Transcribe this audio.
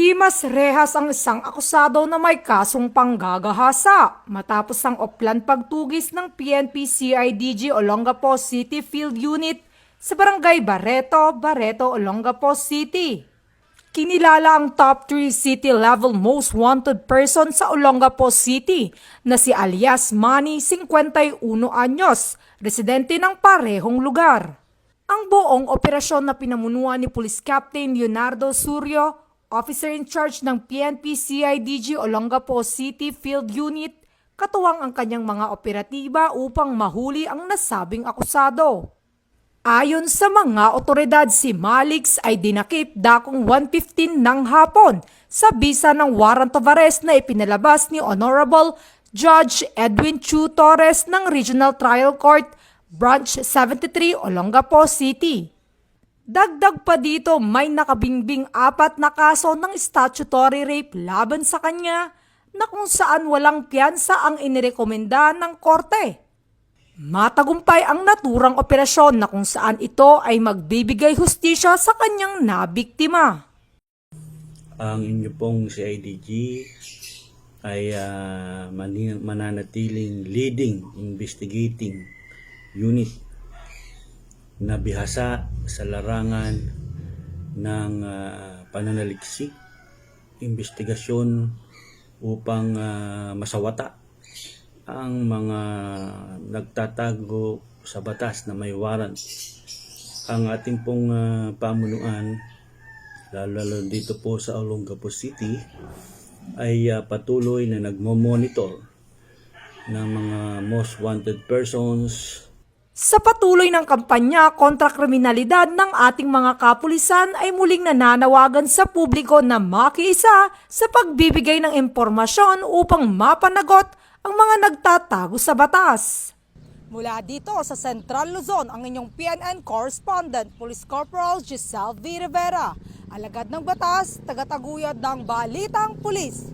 Himas rehas ang isang akusado na may kasong panggagahasa matapos ang oplan pagtugis ng PNP CIDG Olongapo City Field Unit sa Barangay Barreto, Olongapo City. Kinilala ang top 3 city-level most wanted person sa Olongapo City na si alias Manny, 51 anyos, residente ng parehong lugar. Ang buong operasyon na pinamunuan ni Police Captain Leonardo Surio, officer in charge ng PNP CIDG Olongapo City Field Unit, katuwang ang kanyang mga operatiba upang mahuli ang nasabing akusado. Ayon sa mga otoridad, si Malix ay dinakip dakong 1:15 ng hapon sa bisa ng warrant of arrest na ipinalabas ni Honorable Judge Edwin Chu Torres ng Regional Trial Court, Branch 73, Olongapo City. Dagdag pa dito, may nakabingbing 4 na kaso ng statutory rape laban sa kanya na kung saan walang piyansa ang inirekomenda ng korte. Matagumpay ang naturang operasyon na kung saan ito ay magbibigay hustisya sa kanyang nabiktima. Ang inyo pong CIDG ay mananatiling leading investigating unit na bihasa sa larangan ng pananaliksik, investigasyon upang masawata ang mga nagtatago sa batas na may warrant. Ang ating pong pamunuan, lalo dito po sa Olongapo City, ay patuloy na nagmo-monitor ng mga most wanted persons. Sa patuloy ng kampanya kontra kriminalidad ng ating mga kapulisan ay muling nananawagan sa publiko na makiisa sa pagbibigay ng impormasyon upang mapanagot ang mga nagtatago sa batas. Mula dito sa Central Luzon, ang inyong PNN correspondent, Police Corporal Giselle V. Rivera, alagad ng batas, tagataguyod ng Balitang Pulis.